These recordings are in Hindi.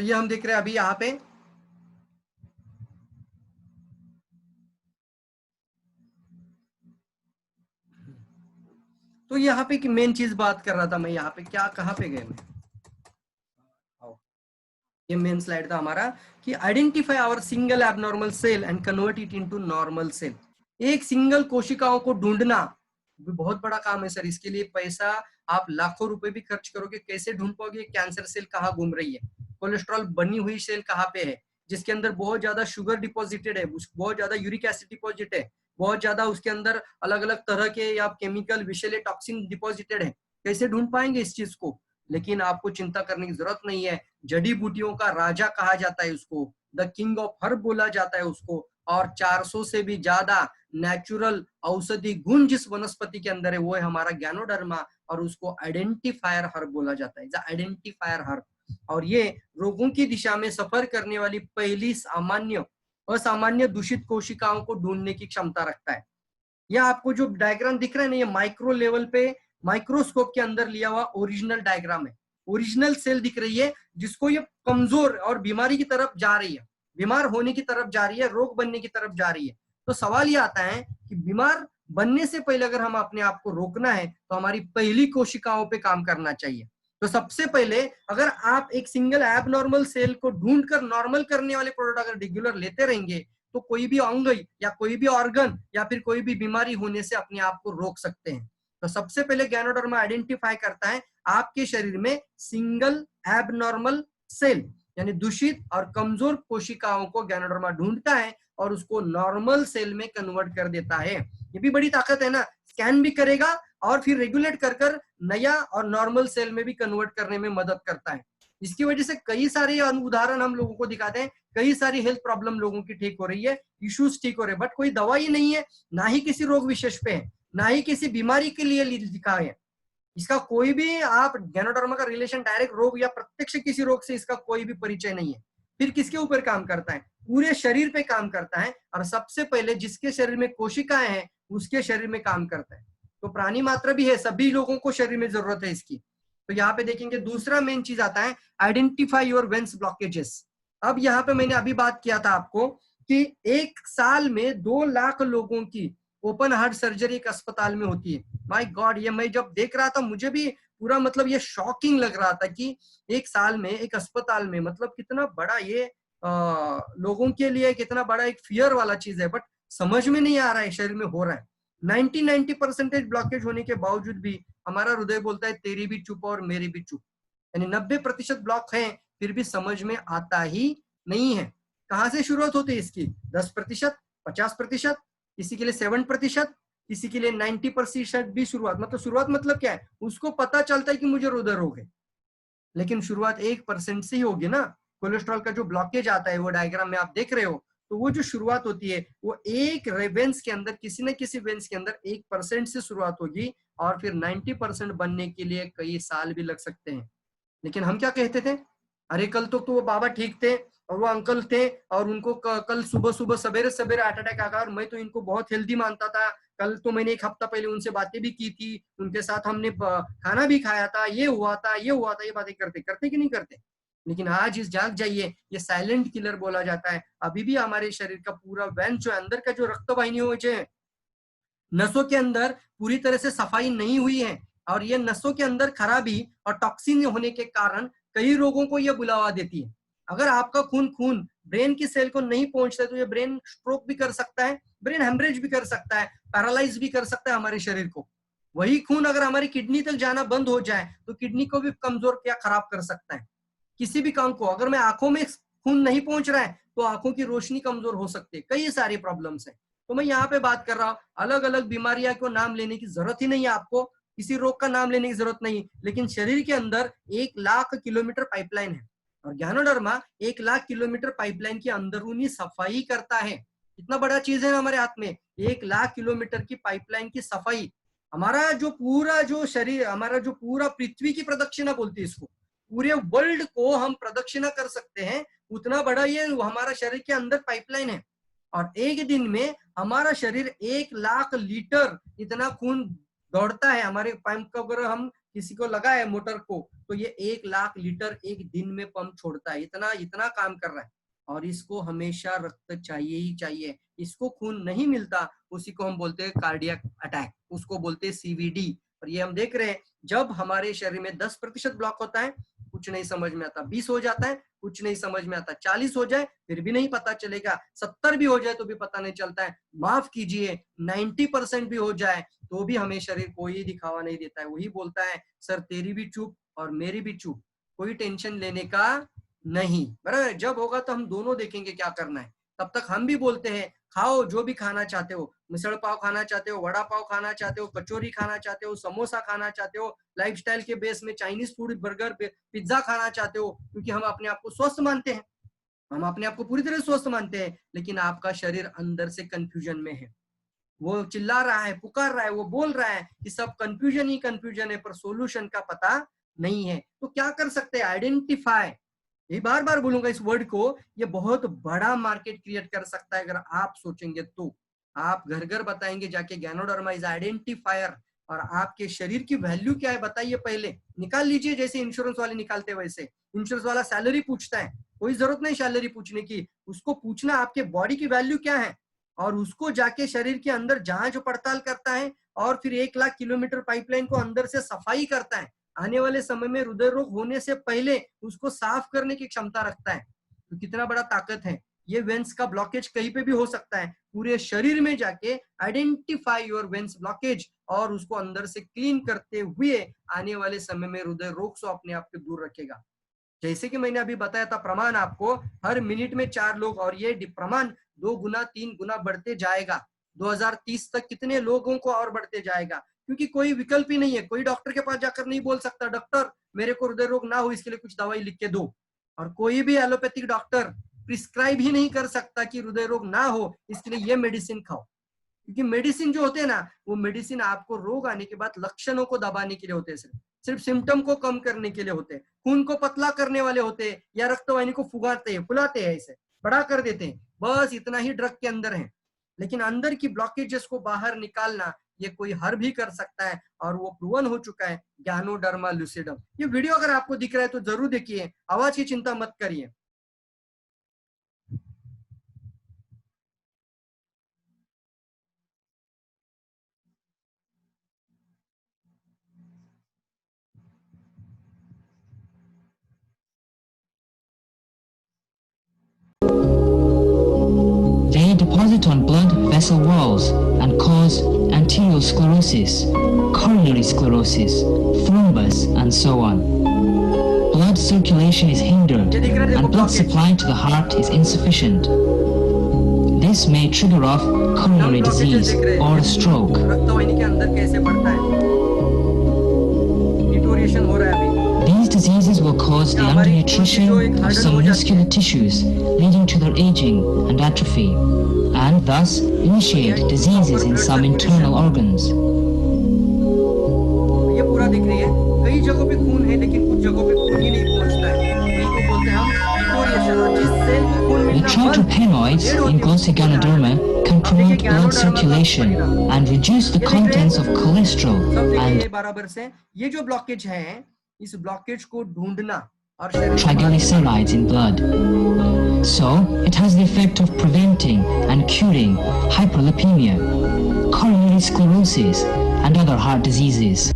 ये हम देख रहे हैं अभी यहाँ पे, तो यहाँ पे की मेन चीज बात कर रहा था मैं, यहाँ पे क्या कहाँ पे गए मैं, ये मेन स्लाइड था हमारा कि identify our single abnormal cell and convert it into normal cell. एक सिंगल कोशिकाओं को ढूंढना बहुत बड़ा काम है सर, इसके लिए पैसा आप लाखों रुपए भी खर्च करोगे, कैसे ढूंढ पाओगे कैंसर सेल कहाँ घूम रही है, कोलेस्ट्रॉल बनी हुई सेल कहाँ पे है, जिसके अंदर बहुत ज्यादा शुगर डिपॉजिटेड है, बहुत ज्यादा यूरिक एसिड डिपॉजिट है, बहुत ज्यादा उसके अंदर अलग अलग तरह के या केमिकल विषैले टॉक्सिन डिपॉजिटेड है, कैसे ढूंढ पाएंगे इस चीज को। लेकिन आपको चिंता करने की जरूरत नहीं है, जड़ी बूटियों का राजा कहा जाता है उसको, द किंग ऑफ हर्ब बोला जाता है उसको, और 400 से भी ज्यादा नेचुरल औषधि गुण जिस वनस्पति के अंदर है वो है हमारा गैनोडर्मा, और उसको आइडेंटिफायर हर्ब बोला जाता है, आइडेंटिफायर हर्ब। और ये रोगों की दिशा में सफर करने वाली पहली सामान्य असामान्य दूषित कोशिकाओं को ढूंढने की क्षमता रखता है। यह आपको जो डायग्राम दिख रहा है ना, ये माइक्रो लेवल पे माइक्रोस्कोप के अंदर लिया हुआ ओरिजिनल डायग्राम है, ओरिजिनल सेल दिख रही है जिसको ये कमजोर और बीमारी की तरफ जा रही है, बीमार होने की तरफ जा रही है, रोग बनने की तरफ जा रही है। तो सवाल ये आता है कि बीमार बनने से पहले अगर हम अपने आप को रोकना है तो हमारी पहली कोशिकाओं पे काम करना चाहिए। तो सबसे पहले अगर आप एक सिंगल एबनॉर्मल सेल को ढूंढकर नॉर्मल करने वाले प्रोडक्ट अगर रेगुलर लेते रहेंगे तो कोई भी अंग या कोई भी ऑर्गन या फिर कोई भी बीमारी होने से अपने आप को रोक सकते हैं। तो सबसे पहले गैनोडर्मा आइडेंटिफाई करता है आपके शरीर में सिंगल एबनॉर्मल सेल यानी दूषित और कमजोर कोशिकाओं को गैनोडर्मा ढूंढता है और उसको नॉर्मल सेल में कन्वर्ट कर देता है। ये भी बड़ी ताकत है ना, स्कैन भी करेगा और फिर रेगुलेट कर कर नया और नॉर्मल सेल में भी कन्वर्ट करने में मदद करता है। इसकी वजह से कई सारे उदाहरण हम लोगों को दिखाते हैं, कई सारी हेल्थ प्रॉब्लम लोगों की ठीक हो रही है, इश्यूज ठीक हो रहे हैं, बट कोई दवाई नहीं है, ना ही किसी रोग विशेष पे है, ना ही किसी बीमारी के लिए लिखा है। इसका कोई भी आप गैनोडर्मा का रिलेशन डायरेक्ट रोग या प्रत्यक्ष किसी रोग से इसका कोई भी परिचय नहीं है। फिर किसके ऊपर काम करता है, पूरे शरीर पे काम करता है, और सबसे पहले जिसके शरीर में कोशिकाएं हैं उसके शरीर में काम करता है। तो प्राणी मात्र भी है, सभी लोगों को शरीर में जरूरत है इसकी। तो यहाँ पे देखेंगे दूसरा मेन चीज आता है आइडेंटिफाई योर वेन्स ब्लॉकेजेस। अब यहाँ पे मैंने अभी बात किया था आपको कि एक साल में 2 लाख लोगों की ओपन हार्ट सर्जरी एक अस्पताल में होती है। माय गॉड, ये मैं जब देख रहा था मुझे भी पूरा मतलब ये शॉकिंग लग रहा था कि एक साल में एक अस्पताल में मतलब कितना बड़ा ये लोगों के लिए कितना बड़ा एक फियर वाला चीज है, बट समझ में नहीं आ रहा है शरीर में हो रहा है। 90% ब्लॉकेज होने के बावजूद भी हमारा हृदय बोलता है तेरी भी चुप और मेरी भी चुप, यानी 90% ब्लॉक है फिर भी समझ में आता ही नहीं है। कहां से शुरुआत होती है इसकी, 10%, 50%, किसी के लिए 7%, किसी के लिए 90% भी शुरुआत। मतलब शुरुआत मतलब क्या है, उसको पता चलता है कि मुझे हृदय रोग है, लेकिन शुरुआत 1% से ही होगी ना। कोलेस्ट्रॉल का जो ब्लॉकेज आता है वो डायग्राम में आप देख रहे हो, तो वो जो शुरुआत होती है वो एक वेन्स के अंदर किसी न किसी वेन्स के अंदर 1% से शुरुआत होगी और फिर 90% बनने के लिए कई साल भी लग सकते हैं। लेकिन हम क्या कहते थे, अरे कल तो वो बाबा ठीक थे और वो अंकल थे और उनको कल सुबह सुबह सवेरे सवेरे हार्ट अटैक आ गया और मैं तो इनको बहुत हेल्दी मानता था, कल तो मैंने 1 हफ्ता पहले उनसे बातें भी की थी, उनके साथ हमने खाना भी खाया था, ये हुआ था ये हुआ था, ये बातें करते करते कि नहीं करते। लेकिन आज इस जाग जाइए, ये साइलेंट किलर बोला जाता है। अभी भी हमारे शरीर का पूरा वैन जो अंदर का जो रक्त वाहिनियों जो है नसों के अंदर पूरी तरह से सफाई नहीं हुई है, और ये नसों के अंदर खराबी और टॉक्सिन होने के कारण कई रोगों को ये बुलावा देती है। अगर आपका खून ब्रेन की सेल को नहीं पहुंचता है तो ये ब्रेन स्ट्रोक भी कर सकता है, ब्रेन हेमरेज भी कर सकता है, पैरालाइज भी कर सकता है हमारे शरीर को। वही खून अगर हमारी किडनी तक जाना बंद हो जाए तो किडनी को भी कमजोर या खराब कर सकता है। किसी भी काम को अगर मैं आंखों में खून नहीं पहुंच रहा है तो आंखों की रोशनी कमजोर हो सकती है, कई सारी प्रॉब्लम्स है। तो मैं यहाँ पे बात कर रहा हूँ, अलग अलग बीमारियां को नाम लेने की जरूरत ही नहीं है आपको, किसी रोग का नाम लेने की जरूरत नहीं, लेकिन शरीर के अंदर 1 लाख किलोमीटर पाइपलाइन है और गैनोडर्मा 1 लाख किलोमीटर पाइपलाइन की अंदरूनी सफाई करता है। इतना बड़ा चीज है ना हमारे हाथ में, 1 लाख किलोमीटर की पाइपलाइन की सफाई। हमारा जो पूरा जो शरीर, हमारा जो पूरा पृथ्वी की प्रदक्षिणा बोलती है इसको, पूरे वर्ल्ड को हम प्रदक्षिणा कर सकते हैं, उतना बड़ा ये हमारा शरीर के अंदर पाइपलाइन है। और एक दिन में हमारा शरीर 1 लाख लीटर इतना खून दौड़ता है। हमारे पाइप को अगर हम किसी को लगा है मोटर को, तो ये 1 लाख लीटर एक दिन में पंप छोड़ता है, इतना इतना काम कर रहा है। और इसको हमेशा रक्त चाहिए ही चाहिए, इसको खून नहीं मिलता, उसी को हम बोलते हैं कार्डियक अटैक, उसको बोलते हैं सीवीडी। और ये हम देख रहे हैं, जब हमारे शरीर में 10% ब्लॉक होता है, कुछ नहीं समझ में आता, 20 हो जाता है, कुछ नहीं समझ में आता, 40 हो जाए फिर भी नहीं पता चलेगा, 70 भी हो जाए तो भी पता नहीं चलता है, माफ कीजिए 90% भी हो जाए तो भी हमें शरीर कोई दिखावा नहीं देता है। वही बोलता है, सर तेरी भी चुप और मेरी भी चुप, कोई टेंशन लेने का नहीं, बराबर। जब होगा तो हम दोनों देखेंगे क्या करना है, तब तक हम भी बोलते हैं खाओ जो भी खाना चाहते हो, मिसल पाव खाना चाहते हो, वड़ा पाव खाना चाहते हो, कचौरी खाना चाहते हो, समोसा खाना चाहते हो, लाइफस्टाइल के बेस में चाइनीज फूड, बर्गर, पिज्जा खाना चाहते हो, क्योंकि हम अपने आप को स्वस्थ मानते हैं, हम अपने आप को पूरी तरह स्वस्थ मानते हैं, लेकिन आपका शरीर अंदर से कंफ्यूजन में है, वो चिल्ला रहा है, पुकार रहा है, वो बोल रहा है कि सब कंफ्यूजन ही कंफ्यूजन है, पर सॉल्यूशन का पता नहीं है। तो क्या कर सकते हैं, आइडेंटिफाई, ये बार बार बोलूंगा इस वर्ड को, ये बहुत बड़ा मार्केट क्रिएट कर सकता है अगर आप सोचेंगे तो। आप घर घर बताएंगे जाके गैनोडर्मा इज आइडेंटिफायर, और आपके शरीर की वैल्यू क्या है बताइए, पहले निकाल लीजिए, जैसे इंश्योरेंस वाले निकालते हैं वैसे। इंश्योरेंस वाला सैलरी पूछता है, कोई जरूरत नहीं सैलरी पूछने की, उसको पूछना आपके बॉडी की वैल्यू क्या है, और उसको जाके शरीर के अंदर जांच पड़ताल करता है, और फिर 1 लाख किलोमीटर पाइपलाइन को अंदर से सफाई करता है, आने वाले समय में हृदय रोग होने से पहले उसको साफ करने की क्षमता रखता है। तो कितना बड़ा ताकत है ये। वेंस का ब्लॉकेज कहीं पे भी हो सकता है, पूरे शरीर में जाके आइडेंटिफाई योर वेंस ब्लॉकेज, और उसको अंदर से क्लीन करते हुए आने वाले समय में हृदय रोग से अपने आप को दूर रखेगा। जैसे कि मैंने अभी बताया था, प्रमाण आपको हर मिनट में 4 लोग, और ये प्रमाण 2 गुना 3 गुना बढ़ते जाएगा। 2030 तक कितने लोगों को और बढ़ते जाएगा, क्योंकि कोई विकल्प ही नहीं है। कोई डॉक्टर के पास जाकर नहीं बोल सकता डॉक्टर मेरे को हृदय रोग ना हो इसके लिए कुछ दवाई लिख के दो, और कोई भी एलोपैथिक डॉक्टर प्रिस्क्राइब ही नहीं कर सकता कि हृदय रोग ना हो इसके लिए ये मेडिसिन खाओ, क्योंकि मेडिसिन जो होते हैं ना, वो मेडिसिन आपको रोग आने के बाद लक्षणों को दबाने के लिए होते हैं, सिर्फ सिम्टम को कम करने के लिए होते हैं, खून को पतला करने वाले होते हैं, या रक्तवाहिनी को फुलाते हैं, इसे बड़ा कर देते हैं, बस इतना ही ड्रग के अंदर है। लेकिन अंदर की ब्लॉकेजेस को बाहर निकालना ये कोई हर भी कर सकता है, और वो प्रूवन हो चुका है, गैनोडर्मा लूसिडम। ये वीडियो अगर आपको दिख रहा है तो जरूर देखिए, आवाज की चिंता मत करिए। They deposit on blood vessel walls and cause arteriosclerosis, coronary sclerosis, thrombus, and so on. Blood circulation is hindered and blood supply to the heart is insufficient. This may trigger off coronary disease or a stroke. रक्तवाहिनी के अंदर कैसे बढ़ता है, डिटोरिएशन हो रहा है अभी। These diseases will cause the undernutrition of some muscular tissues, leading to their aging and atrophy, and thus initiate diseases in some internal organs. ये पूरा दिख रही है, कई जगहों पे खून है लेकिन कुछ जगहों पे खून ही नहीं पहुंचता है, इनको बोलते हैं हम डिटोरिएशन। और जिस सेल को खून The मिलना triterpenoids in Glossoganoderma can promote blood circulation and reduce the contents of cholesterol and बराबर से ये जो ब्लॉकेज है, इस ब्लॉकेज को ढूंढना और शरीर triglycerides in blood. So, it has the effect of preventing and curing hyperlipemia, coronary sclerosis, and other heart diseases.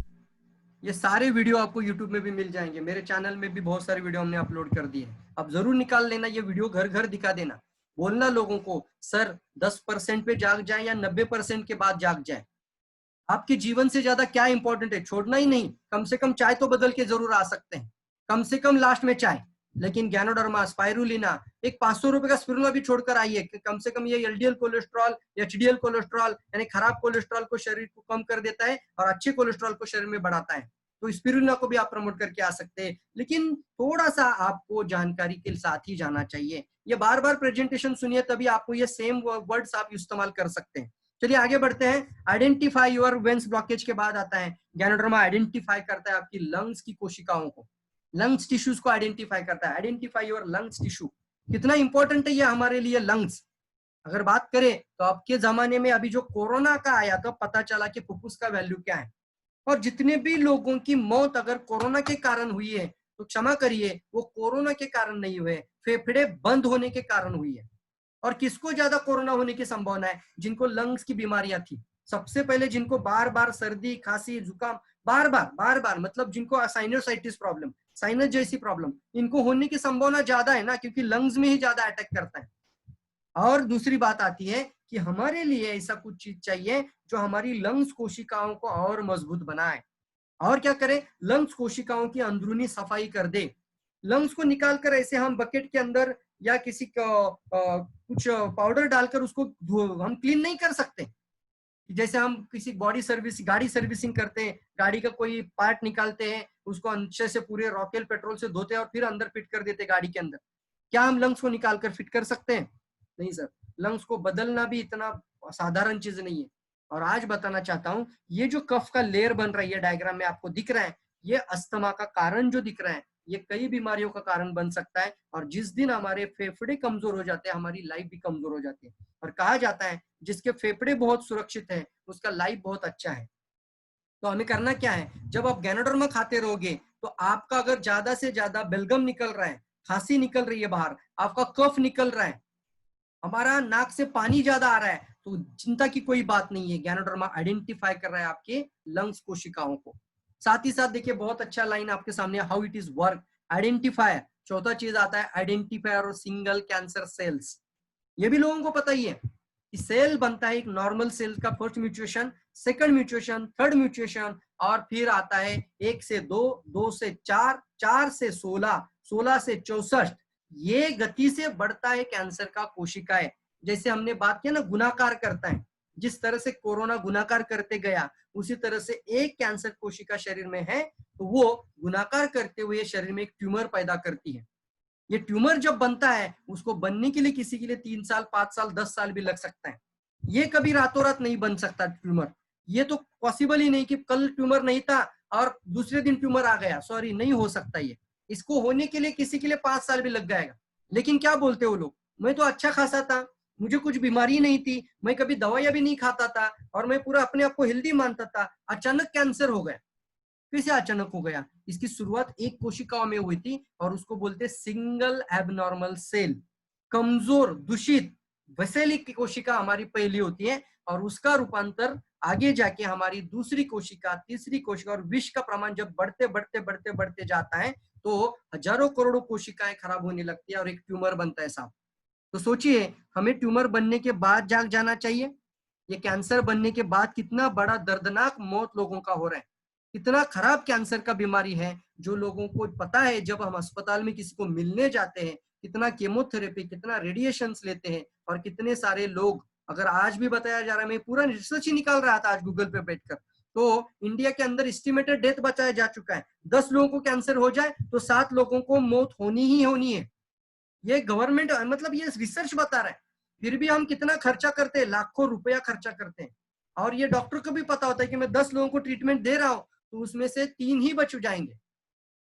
ये सारे वीडियो आपको YouTube में भी मिल जाएंगे, मेरे चैनल में भी बहुत सारे वीडियो हमने अपलोड कर दिए, अब जरूर निकाल लेना ये वीडियो, घर घर दिखा देना, बोलना लोगों को सर 10% पे जाग जाए या 90% के बाद जाग जाए, आपके जीवन से ज्यादा क्या इंपॉर्टेंट है, छोड़ना ही नहीं, कम से कम चाय तो बदल के जरूर आ सकते हैं, कम से कम लास्ट में चाय। लेकिन गैनोडर्मा, स्पाइरुलिना, एक 500 रुपए का स्पिरुलिना भी छोड़कर आइए, कम से कम ये एलडीएल कोलेस्ट्रॉल, एचडीएल कोलेस्ट्रॉल यानी खराब कोलेस्ट्रॉल को शरीर को कम कर देता है और अच्छे कोलेस्ट्रॉल को शरीर में बढ़ाता है। तो स्पिरुलिना को भी आप प्रमोट करके आ सकते हैं, लेकिन थोड़ा सा आपको जानकारी के साथ ही जाना चाहिए। ये बार बार प्रेजेंटेशन सुनिए तभी आपको ये सेम वर्ड्स आप इस्तेमाल कर सकते हैं। चलिए आगे बढ़ते हैं। आइडेंटिफाई योर वेंस ब्लॉकेज के बाद आता है गैनोडर्मा आइडेंटिफाई करता है आपकी लंग्स की कोशिकाओं को, लंग्स टिश्यूज को आइडेंटिफाई करता है। आइडेंटिफाई योर लंग्स टिश्यू, कितना इंपॉर्टेंट है ये हमारे लिए लंग्स। अगर बात करें तो आपके जमाने में अभी जो कोरोना का आया तो पता चला कि फुफ्फुस का वैल्यू क्या है, और जितने भी लोगों की मौत अगर कोरोना के कारण हुई है तो क्षमा करिए, वो कोरोना के कारण नहीं हुए, फेफड़े बंद होने के कारण हुई है। और किसको ज्यादा कोरोना होने की संभावना है? जिनको लंग्स की बीमारियां थी, सबसे पहले जिनको बार बार सर्दी खांसी जुकाम बार बार मतलब जिनको साइनोसाइटिस प्रॉब्लम, साइनस जैसी प्रॉब्लम, इनको होने की संभावना ज्यादा है ना, क्योंकि लंग्स में ही ज्यादा अटैक करता है। और दूसरी बात आती है कि हमारे लिए ऐसा कुछ चीज चाहिए जो हमारी लंग्स कोशिकाओं को और मजबूत बनाए। और क्या करें? लंग्स कोशिकाओं की अंदरूनी सफाई कर दे। लंग्स को निकालकर ऐसे हम बकेट के अंदर या किसी कुछ पाउडर डालकर उसको हम क्लीन नहीं कर सकते। जैसे हम किसी बॉडी सर्विस, गाड़ी सर्विसिंग करते हैं, गाड़ी का कोई पार्ट निकालते हैं, उसको अच्छे से पूरे रॉकेल पेट्रोल से धोते हैं और फिर अंदर फिट कर देते हैं गाड़ी के अंदर। क्या हम लंग्स को निकालकर फिट कर सकते हैं? नहीं सर। लंग्स को बदलना भी इतना साधारण चीज नहीं है। और आज बताना चाहता हूं, ये जो कफ का लेयर बन रही है, डायग्राम में आपको दिख रहा है, ये अस्थमा का कारण जो दिख रहा है, ये कई बीमारियों का कारण बन सकता है। और जिस दिन हमारे फेफड़े कमजोर हो जाते हैं, हमारी लाइफ भी कमजोर हो जाती है। और कहा जाता है जिसके फेफड़े बहुत सुरक्षित है उसका लाइफ बहुत अच्छा है। तो हमें करना क्या है? जब आप गैनोडर्मा खाते रहोगे तो आपका अगर ज्यादा से ज्यादा बेलगम निकल रहा है, खांसी निकल रही है बाहर, आपका कफ निकल रहा है, हमारा नाक से पानी ज्यादा आ रहा है, तो चिंता की कोई बात नहीं है। गैनोडर्मा आइडेंटिफाई कर रहा है आपके लंग्स कोशिकाओं को। साथ ही साथ देखिए बहुत अच्छा लाइन आपके सामने, how it is work. Identifier, चौथा चीज आता है आइडेंटिफायर और सिंगल कैंसर सेल्स। ये भी लोगों को पता ही है कि सेल बनता है एक नॉर्मल सेल का, first mutation, second mutation, third mutation, और फिर आता है 1 से 2, 2 से 4, 4 से 16, 16 से 64। ये गति से बढ़ता है कैंसर का कोशिकाएं। जैसे हमने बात किया ना, गुनाकार करता है, जिस तरह से कोरोना गुनाकार करते गया, उसी तरह से एक कैंसर कोशिका शरीर में है तो वो गुनाकार करते हुए शरीर में एक ट्यूमर पैदा करती है। ये ट्यूमर जब बनता है, उसको बनने के लिए किसी के लिए 3 साल, 5 साल, 10 साल भी लग सकता है। ये कभी रातों रात नहीं बन सकता ट्यूमर। ये तो पॉसिबल ही नहीं कि कल ट्यूमर नहीं था और दूसरे दिन ट्यूमर आ गया, सॉरी, नहीं हो सकता ये। इसको होने के लिए किसी के लिए 5 साल भी लग जाएगा। लेकिन क्या बोलते हो लोग, मैं तो अच्छा खासा था, मुझे कुछ बीमारी नहीं थी, मैं कभी दवाइयां भी नहीं खाता था और मैं पूरा अपने आप को हेल्दी मानता था, अचानक कैंसर हो गया। कैसे अचानक हो गया? इसकी शुरुआत एक कोशिकाओं में हुई थी और उसको बोलते सिंगल एबनॉर्मल सेल। कमजोर दूषित वैसेलिक की कोशिका हमारी पहली होती है और उसका रूपांतर आगे जाके हमारी दूसरी कोशिका, तीसरी कोशिका, और विष का प्रमाण जब बढ़ते बढ़ते बढ़ते बढ़ते जाता है तो हजारों करोड़ों कोशिकाएं खराब होने लगती है और एक ट्यूमर बनता है साहब। तो सोचिए, हमें ट्यूमर बनने के बाद जाग जाना चाहिए। ये कैंसर बनने के बाद कितना बड़ा दर्दनाक मौत लोगों का हो रहा है, कितना खराब कैंसर का बीमारी है जो लोगों को पता है। जब हम अस्पताल में किसी को मिलने जाते हैं, कितना केमोथेरेपी, कितना रेडिएशंस लेते हैं, और कितने सारे लोग, अगर आज भी बताया जा रहा है, मैं पूरा रिसर्च ही निकाल रहा था आज गूगल पे बैठकर, तो इंडिया के अंदर एस्टिमेटेड डेथ बताया जा चुका है, 10 लोगों को कैंसर हो जाए तो 7 लोगों को मौत होनी ही होनी है। ये गवर्नमेंट, मतलब ये रिसर्च बता रहा है। फिर भी हम कितना खर्चा करते हैं, लाखों रुपया खर्चा करते हैं, और ये डॉक्टर को भी पता होता है कि मैं 10 लोगों को ट्रीटमेंट दे रहा हूं तो उसमें से 3 ही बच जाएंगे।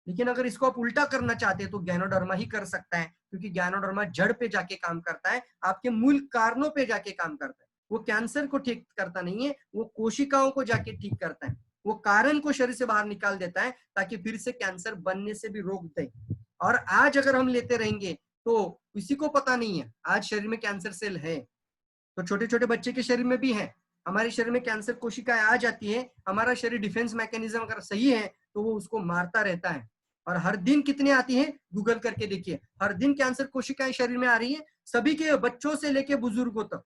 लेकिन अगर इसको आप उल्टा करना चाहते हैं तो गैनोडर्मा ही कर सकता है, क्योंकि गैनोडर्मा जड़ पे जाके काम करता है, आपके मूल कारणों पे जाके काम करता है। वो कैंसर को ठीक करता नहीं है, वो कोशिकाओं को जाके ठीक करता है, वो कारण को शरीर से बाहर निकाल देता है ताकि फिर से कैंसर बनने से भी रोक दे। और आज अगर हम लेते रहेंगे तो किसी को पता नहीं है आज शरीर में कैंसर सेल है, तो छोटे छोटे बच्चे के शरीर में भी है। हमारे शरीर में कैंसर कोशिकाएं आ जाती है, हमारा शरीर डिफेंस मैकेनिज्म अगर सही है तो वो उसको मारता रहता है। और हर दिन कितने आती है, गूगल करके देखिए, हर दिन कैंसर कोशिकाएं शरीर में आ रही है, सभी के, बच्चों से लेके बुजुर्गों तक,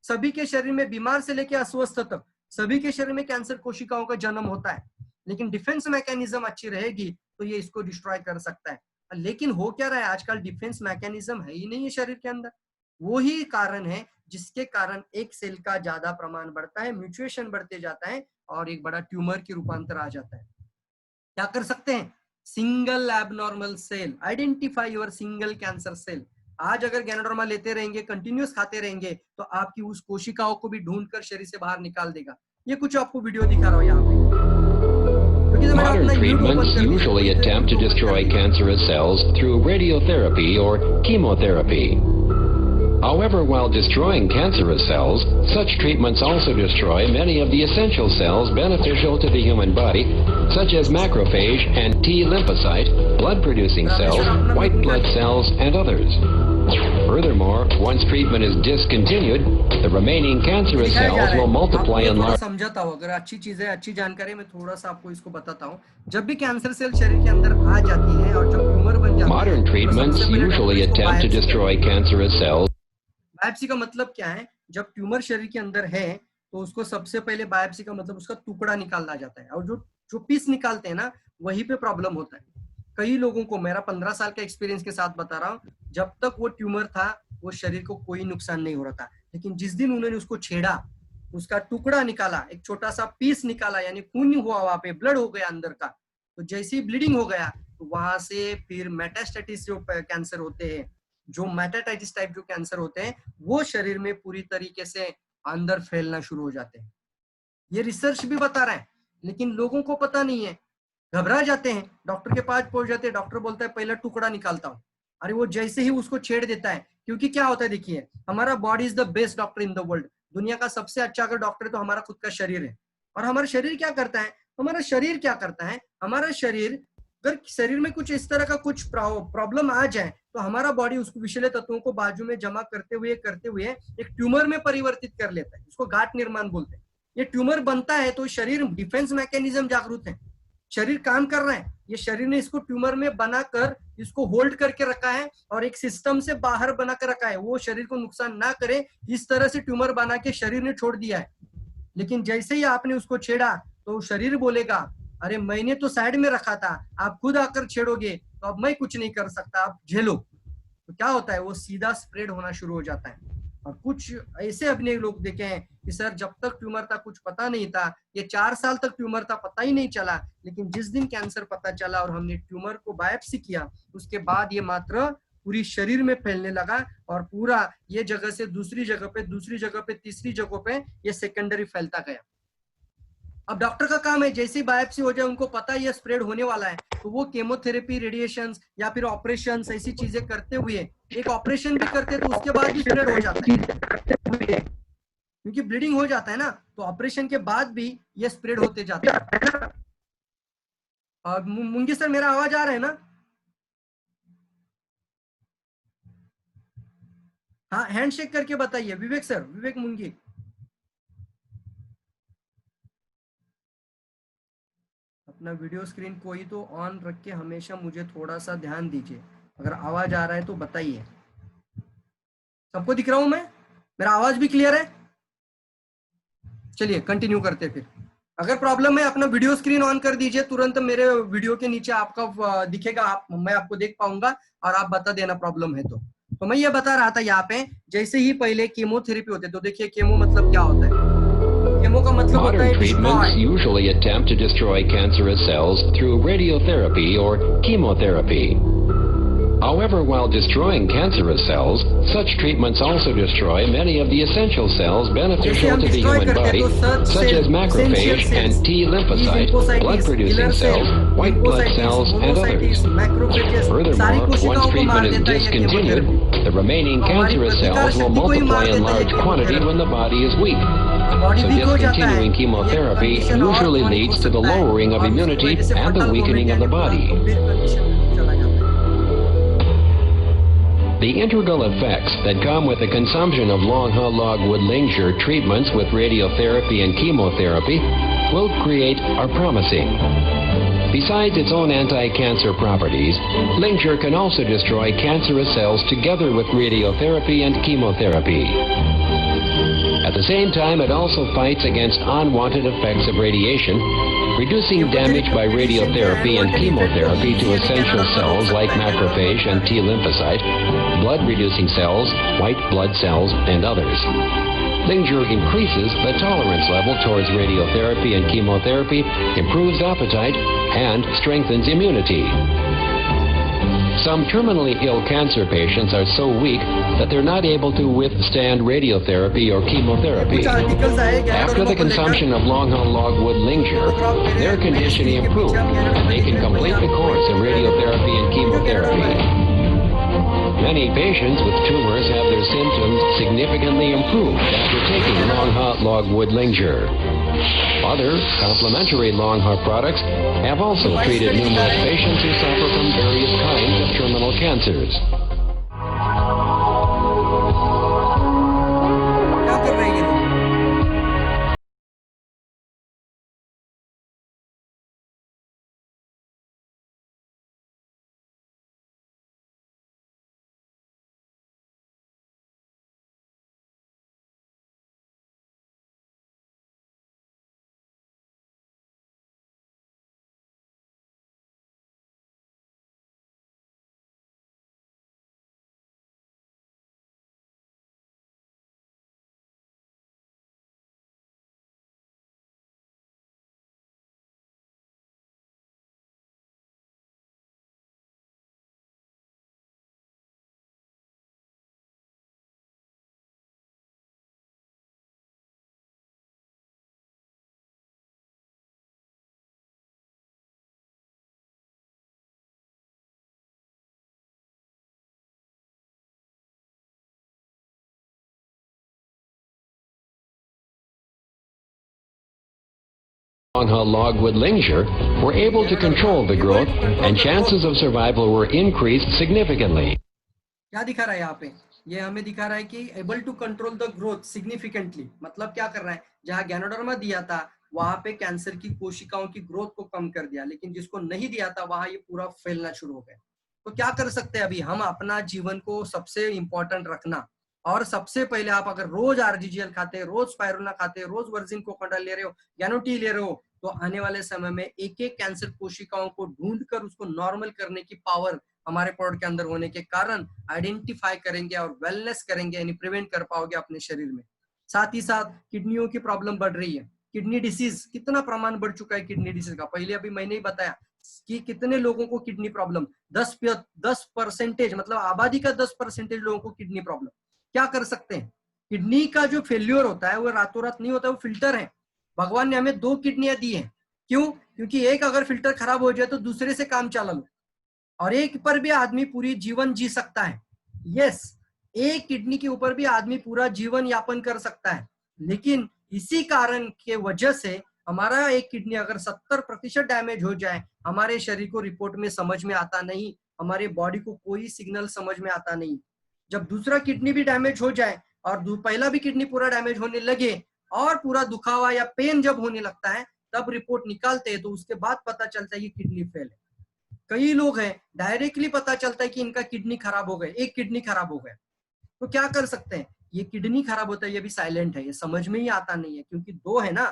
सभी के शरीर में, बीमार से लेके अस्वस्थ तक, सभी के शरीर में कैंसर कोशिकाओं का जन्म होता है। लेकिन डिफेंस मैकेनिज्म अच्छी रहेगी तो ये इसको डिस्ट्रॉय कर सकता है। लेकिन हो क्या रहा है, आजकल डिफेंस मैकेनिज्म है ही नहीं है शरीर के अंदर। वो ही कारण है जिसके कारण एक सेल का ज्यादा प्रमाण बढ़ता है, म्यूटेशन बढ़ते जाता है और एक बड़ा ट्यूमर की रूपांतर आ जाता है। क्या कर सकते हैं? Single abnormal cell, identify your single cancer cell. आज अगर गैनोडर्मा लेते रहेंगे, कंटिन्यूस खाते रहेंगे, तो आपकी उस कोशिकाओं को भी ढूंढकर शरीर से बाहर निकाल देगा। ये कुछ आपको वीडियो दिखा रहा हूं यहाँ पे। Modern treatments usually attempt to destroy cancerous cells through radiotherapy or chemotherapy. However, while destroying cancerous cells, such treatments also destroy many of the essential cells beneficial to the human body, such as macrophage and T lymphocyte, blood-producing cells, white blood cells, and others. Furthermore, once treatment is discontinued, the remaining cancerous cells will multiply and large. समझाता हूँ, अगर अच्छी चीजें, अच्छी जानकारी मैं थोड़ा सा आपको इसको बताता हूँ. जब भी कैंसर सेल शरीर के अंदर आ जाती है और जब ट्यूमर बन जाती है, Modern treatments usually attempt to destroy cancerous cells. Biopsy का मतलब क्या है? जब ट्यूमर शरीर के अंदर है तो उसको सबसे पहले बायोप्सी का मतलब उसका टुकड़ा निकाला जाता है, और जो पीस निकालते हैं ना, वहीं पे प्रॉब्लम होता है. कई लोगों को, मेरा 15 साल का एक्सपीरियंस के साथ बता रहा हूँ, जब तक वो ट्यूमर था वो शरीर को कोई नुकसान नहीं हो रहा था, लेकिन जिस दिन उन्होंने उसको छेड़ा, उसका टुकड़ा निकाला, एक छोटा सा पीस निकाला, यानी खून हुआ, वहां पे ब्लड हो गया अंदर का, तो जैसे ही ब्लीडिंग हो गया तो वहां से फिर मेटास्टेटिस जो कैंसर होते हैं, जो मेटाटाइटिस टाइप जो कैंसर होते हैं, वो शरीर में पूरी तरीके से अंदर फैलना शुरू हो जाते हैं. ये रिसर्च भी बता रहा है, लेकिन लोगों को पता नहीं है, घबरा जाते हैं, डॉक्टर के पास पहुंच जाते हैं, डॉक्टर बोलता है पहला टुकड़ा निकालता हूं. अरे वो जैसे ही उसको छेड़ देता है, क्योंकि क्या होता है, देखिए, हमारा body is the best doctor in the world. दुनिया का सबसे अच्छा अगर डॉक्टर है तो हमारा खुद का शरीर है. और हमारा शरीर क्या करता है? हमारा शरीर अगर शरीर में कुछ इस तरह का कुछ प्रॉब्लम आ जाए तो हमारा बॉडी उसको विषैले तत्वों को बाजू में जमा करते हुए एक ट्यूमर में परिवर्तित कर लेता है. इसको गांठ निर्माण बोलते हैं. ये ट्यूमर बनता है तो शरीर डिफेंस मैकेनिज्म जागरूक है, शरीर काम कर रहा है. ये शरीर ने इसको ट्यूमर में बनाकर इसको होल्ड करके रखा है और एक सिस्टम से बाहर बना कर रखा है, वो शरीर को नुकसान ना करे, इस तरह से ट्यूमर बना के शरीर ने छोड़ दिया है. लेकिन जैसे ही आपने उसको छेड़ा तो शरीर बोलेगा, अरे मैंने तो साइड में रखा था, आप खुद आकर छेड़ोगे तो अब मैं कुछ नहीं कर सकता, आप झेलो. तो क्या होता है, वो सीधा स्प्रेड होना शुरू हो जाता है. और कुछ ऐसे अपने लोग देखे हैं कि सर जब तक ट्यूमर था कुछ पता नहीं था, ये 4 साल तक ट्यूमर था, पता ही नहीं चला, लेकिन जिस दिन कैंसर पता चला और हमने ट्यूमर को बायोप्सी किया, उसके बाद ये मात्र पूरी शरीर में फैलने लगा और पूरा ये जगह से दूसरी जगह पे तीसरी जगह पे ये सेकेंडरी फैलता गया. अब डॉक्टर का काम है, जैसे ही बायोप्सी हो जाए, उनको पता है ये स्प्रेड होने वाला है, तो वो केमोथेरेपी, रेडिएशन या फिर ऑपरेशन, ऐसी चीजें करते हुए, एक ऑपरेशन भी करते तो उसके बाद भी स्प्रेड हो जाता है, क्योंकि ब्लीडिंग हो जाता है ना, तो ऑपरेशन के बाद भी ये स्प्रेड होते जाता है. और मुंगी सर, मेरा आवाज आ रहा है ना? हाँ, हैंडशेक करके बताइए. विवेक सर, विवेक मुंगी. अपना वीडियो स्क्रीन को ही तो ऑन रख के हमेशा मुझे थोड़ा सा ध्यान दीजिए. अगर आवाज आ रहा है तो बताइए. सबको दिख रहा हूं मैं? मेरा आवाज भी क्लियर है? चलिए कंटिन्यू करते फिर. अगर प्रॉब्लम है, अपना वीडियो स्क्रीन ऑन कर दीजिए, तुरंत मेरे वीडियो के नीचे आपका दिखेगा, मैं आपको देख पाऊंगा और आप बता देना प्रॉब्लम है तो मैं ये बता रहा था, यहाँ पे जैसे ही पहले कीमोथेरेपी होते, तो देखिए कीमो मतलब क्या होता है. कीमो का मतलब होता Modern है treatments usually attempt to destroy cancerous cells through radiotherapy or chemotherapy. However, while destroying cancerous cells, such treatments also destroy many of the essential cells beneficial to the human body, such as macrophage and T lymphocyte, blood-producing cells, white blood cells, and others. Furthermore, once treatment is discontinued, the remaining cancerous cells will multiply in large quantity when the body is weak. So discontinuing chemotherapy usually leads to the lowering of immunity and the weakening of the body. The integral effects that come with the consumption of long-haul logwood lincture treatments with radiotherapy and chemotherapy will create are promising. Besides its own anti-cancer properties, lincture can also destroy cancerous cells together with radiotherapy and chemotherapy. At the same time, it also fights against unwanted effects of radiation, reducing damage by radiotherapy and chemotherapy to essential cells like macrophage and T lymphocyte, blood-reducing cells, white blood cells, and others. Lincture increases the tolerance level towards radiotherapy and chemotherapy, improves appetite, and strengthens immunity. Some terminally ill cancer patients are so weak that they're not able to withstand radiotherapy or chemotherapy. After the consumption of long-haul logwood lincture, their condition improves and they can complete the course of radiotherapy and chemotherapy. Many Many patients with tumors have their symptoms significantly improved after taking long hot logwood lincture. Other complementary long hot products have also treated numerous patients who suffer from various kinds of terminal cancers. क्या कर रहे हैं ये लोग? Long hot logwood lincture were able to control the growth and chances of survival were increased significantly. क्या दिखा रहा है यहाँ पे? ये हमें दिखा रहा है कि able to control the growth significantly, मतलब क्या कर रहा है, जहाँ गैनोडर्मा दिया था वहां पे कैंसर की कोशिकाओं की ग्रोथ को कम कर दिया, लेकिन जिसको नहीं दिया था वहां ये पूरा फैलना शुरू हो गया। तो क्या कर सकते हैं अभी हम? अपना जीवन को सबसे इंपॉर्टेंट रखना, और सबसे पहले आप अगर रोज आरजीजीएल खाते, रोज स्पाइरुलिना खाते, रोज वर्जिन कोकोनट ले रहे हो, गैनोटी ले रहे हो, तो आने वाले समय में एक एक कैंसर कोशिकाओं को ढूंढकर उसको नॉर्मल करने की पावर हमारे प्रोडक्ट के अंदर होने के कारण आइडेंटिफाई करेंगे और वेलनेस करेंगे, यानी प्रिवेंट कर पाओगे अपने शरीर में। साथ ही साथ किडनियों की प्रॉब्लम बढ़ रही है, किडनी डिसीज कितना प्रमाण बढ़ चुका है किडनी डिसीज का, पहले अभी मैंने ही बताया कि कितने लोगों को किडनी प्रॉब्लम, 10%, मतलब आबादी का 10% लोगों को किडनी प्रॉब्लम। क्या कर सकते हैं? किडनी का जो फेल्योर होता है वो रातों रात नहीं होता, वो फिल्टर है। भगवान ने हमें 2 किडनियां दी हैं, क्यों? क्योंकि एक अगर फिल्टर खराब हो जाए तो दूसरे से काम चला लो, और एक पर भी आदमी पूरी जीवन जी सकता है। यस, एक किडनी के ऊपर भी आदमी पूरा जीवन यापन कर सकता है, लेकिन इसी कारण के वजह से हमारा एक किडनी अगर 70% डैमेज हो जाए, हमारे शरीर को रिपोर्ट में समझ में आता नहीं, हमारे बॉडी को कोई सिग्नल समझ में आता नहीं। जब दूसरा किडनी भी डैमेज हो जाए और पहला भी किडनी पूरा डैमेज होने लगे और पूरा दुखावा या पेन जब होने लगता है, तब रिपोर्ट निकालते हैं तो उसके बाद पता चलता है कि किडनी फेल है। कई लोग हैं डायरेक्टली पता चलता है कि इनका किडनी खराब हो गए, एक किडनी खराब हो गया। तो क्या कर सकते हैं? ये किडनी खराब होता है, ये भी साइलेंट है, ये समझ में ही आता नहीं है, क्योंकि 2 है ना,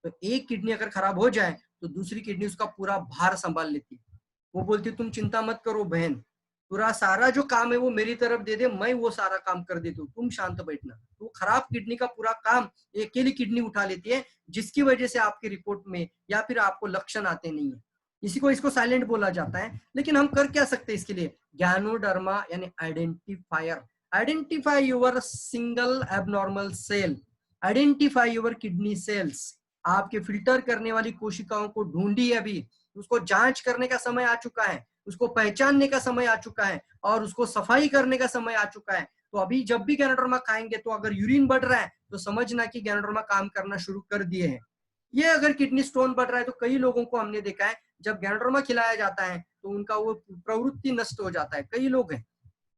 तो एक किडनी अगर खराब हो जाए तो दूसरी किडनी उसका पूरा भार संभाल लेती है। वो बोलती है तुम चिंता मत करो बहन, पूरा सारा जो काम है वो मेरी तरफ दे दे, मैं वो सारा काम कर देती हूँ, तुम शांत बैठना। तो वो खराब किडनी का पूरा काम अकेली किडनी उठा लेती है, जिसकी वजह से आपकी रिपोर्ट में या फिर आपको लक्षण आते नहीं है। इसको साइलेंट बोला जाता है। लेकिन हम कर क्या सकते हैं इसके लिए? गैनोडर्मा यानी identifier, identify your single abnormal cell, identify your kidney cells. आपके फिल्टर करने वाली कोशिकाओं को ढूंढी, अभी उसको जांच करने का समय आ चुका है, उसको पहचानने का समय आ चुका है, और उसको सफाई करने का समय आ चुका है। तो अभी जब भी गैनोडर्मा खाएंगे तो अगर यूरिन बढ़ रहा है तो समझना कि गैनोडर्मा काम करना शुरू कर दिए हैं। ये अगर किडनी स्टोन बढ़ रहा है तो कई लोगों को हमने देखा है जब गैनोडर्मा खिलाया जाता है तो उनका वो प्रवृत्ति नष्ट हो जाता है। कई लोग हैं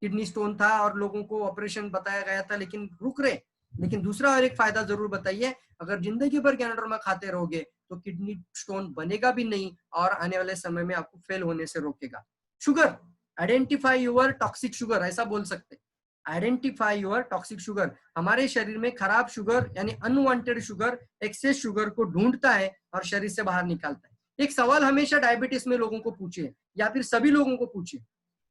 किडनी स्टोन था और लोगों को ऑपरेशन बताया गया था लेकिन रुक रहे। लेकिन दूसरा और एक फायदा जरूर बताइए, अगर जिंदगी भर गैनोडर्मा खाते रहोगे तो किडनी स्टोन बनेगा भी नहीं और आने वाले समय में आपको फेल होने से रोकेगा। Sugar, identify your toxic sugar, ऐसा बोल सकते हैं, आइडेंटिफाई योर टॉक्सिक शुगर। हमारे शरीर में खराब शुगर यानी अनवांटेड शुगर, एक्सेस शुगर को ढूंढता है और शरीर से बाहर निकालता है। एक सवाल हमेशा डायबिटीज में लोगों को पूछिए या फिर सभी लोगों को पूछिए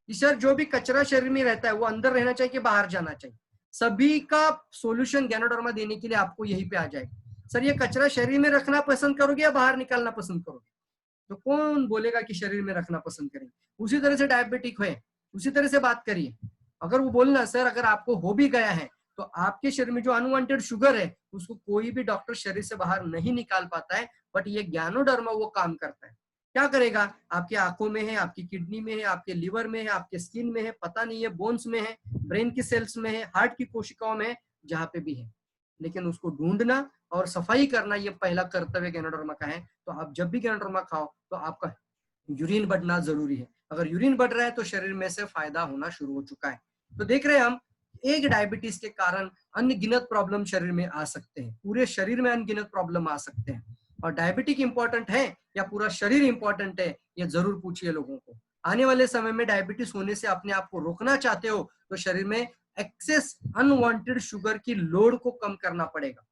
कि सर जो भी कचरा शरीर में रहता है वो अंदर रहना चाहिए कि बाहर जाना चाहिए? सभी का सॉल्यूशन गैनोडर्मा देने के लिए आपको यहीं पे आ जाएगा। सर ये कचरा शरीर में रखना पसंद करोगे या बाहर निकालना पसंद करोगे? तो कौन बोलेगा कि शरीर में रखना पसंद करेंगे? उसी तरह से डायबिटिक है, उसी तरह से बात करिए। अगर वो बोलना सर अगर आपको हो भी गया है तो आपके शरीर में जो अनवांटेड शुगर है उसको कोई भी डॉक्टर शरीर से बाहर नहीं निकाल पाता है, बट ये गैनोडर्मा वो काम करता है। क्या करेगा? आपकी आंखों में है, आपकी किडनी में है, आपके लिवर में है, आपके स्किन में है, पता नहीं है, बोन्स में है, ब्रेन की सेल्स में है, हार्ट की कोशिकाओं में है, जहां पे भी है। लेकिन उसको ढूंढना और सफाई करना ये पहला कर्तव्य गैनोडर्मा का है। तो आप जब भी गैनोडर्मा खाओ तो आपका यूरिन बढ़ना जरूरी है। अगर यूरिन बढ़ रहा है तो शरीर में से फायदा होना शुरू हो चुका है। तो देख रहे हैं हम, एक डायबिटीज के कारण अनगिनत प्रॉब्लम शरीर में आ सकते हैं, पूरे शरीर में अनगिनत प्रॉब्लम आ सकते हैं। और डायबिटिक इंपॉर्टेंट है या पूरा शरीर इंपॉर्टेंट है, ये जरूर पूछिए लोगों को। आने वाले समय में डायबिटीज होने से अपने आप को रोकना चाहते हो तो शरीर में एक्सेस अनवांटेड शुगर की लोड को कम करना पड़ेगा।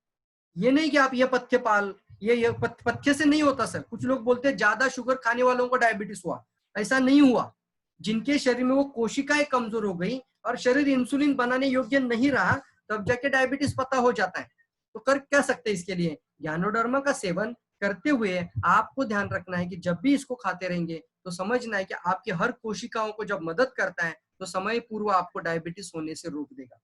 ये नहीं कि आप ये पथ्य पाल, ये पथ्य से नहीं होता सर। कुछ लोग बोलते हैं ज्यादा शुगर खाने वालों को डायबिटीज हुआ, ऐसा नहीं हुआ। जिनके शरीर में वो कोशिकाएं कमजोर हो गई और शरीर इंसुलिन बनाने योग्य नहीं रहा, तब जाके डायबिटीज पता हो जाता है। तो कर क्या सकते हैं इसके लिए? गैनोडर्मा का सेवन करते हुए आपको ध्यान रखना है कि जब भी इसको खाते रहेंगे तो समझना है कि आपकी हर कोशिकाओं को जब मदद करता है तो समय पूर्व आपको डायबिटीज होने से रोक देगा।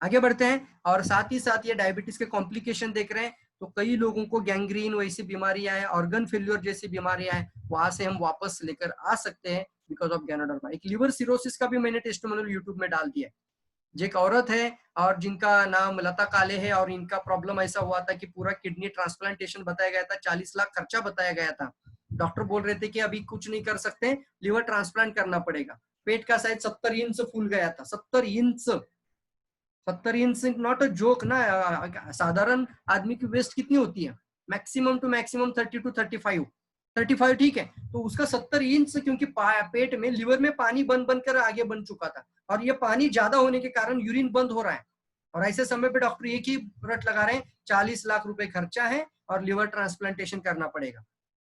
आगे बढ़ते हैं। और साथ ही साथ ये डायबिटीज के कॉम्प्लिकेशन देख रहे हैं तो कई लोगों को गैंग्रीन वैसी बीमारियां हैं, ऑर्गन फेल्योर जैसी बीमारियां हैं, वहां से हम वापस लेकर आ सकते हैं बिकॉज ऑफ गैनोडर्मा। एक लिवर सिरोसिस का भी मैंने टेस्टिमोनियल यूट्यूब में डाल दिया है। जो एक औरत है और जिनका नाम लता काले है और इनका प्रॉब्लम ऐसा हुआ था कि पूरा किडनी ट्रांसप्लांटेशन बताया गया था, 40 लाख खर्चा बताया गया था। डॉक्टर बोल रहे थे कि अभी कुछ नहीं कर सकते, लिवर ट्रांसप्लांट करना पड़ेगा। पेट का साइज 70 इंच फूल गया था। 70 inch, 70 inch not a joke ना। साधारण आदमी की वेस्ट कितनी होती है? मैक्सिमम टू मैक्सिमम 30 टू 35 ठीक है। तो उसका 70 इंच, क्योंकि पेट में लिवर में पानी बन बनकर आगे बन चुका था और ये पानी ज्यादा होने के कारण यूरिन बंद हो रहा है। और ऐसे समय पे डॉक्टर एक ही रट लगा रहे हैं, 40 लाख रुपए खर्चा है और लिवर ट्रांसप्लांटेशन करना पड़ेगा।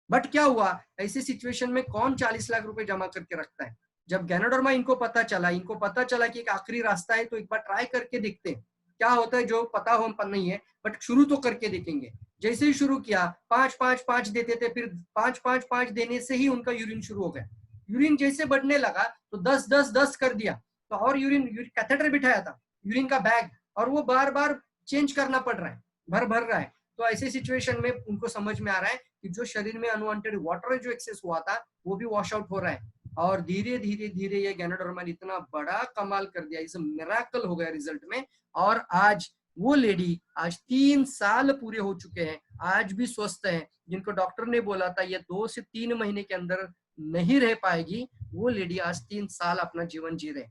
बट क्या हुआ, ऐसी सिचुएशन में कौन 40 लाख रुपए जमा करके रखता है? जब गैनोडर्मा इनको पता चला कि एक आखिरी रास्ता है, तो एक बार ट्राई करके देखते हैं क्या होता है। जो पता हो पर नहीं है, बट शुरू तो करके देखेंगे। जैसे ही शुरू किया 5-5-5 देते थे, फिर 5-5-5 देने से ही उनका यूरिन शुरू हो गया। यूरिन जैसे बढ़ने लगा तो 10-10-10 कर दिया। तो और यूरिन कैथेटर बिठाया था, यूरिन का बैग, और वो बार बार चेंज करना पड़ रहा है, भर रहा है। तो ऐसे सिचुएशन में उनको समझ में आ रहा है कि जो शरीर में अनवांटेड वाटर जो एक्सेस हुआ था वो भी वॉश आउट हो रहा है। और धीरे धीरे ये गैनोडर्मा ने इतना बड़ा कमाल कर दिया, इस मिरेकल हो गया रिजल्ट में। और आज वो लेडी, आज 3 साल पूरे हो चुके हैं, आज भी स्वस्थ है। जिनको डॉक्टर ने बोला था ये 2 से 3 महीने के अंदर नहीं रह पाएगी, वो लेडी आज 3 साल अपना जीवन जी रहे।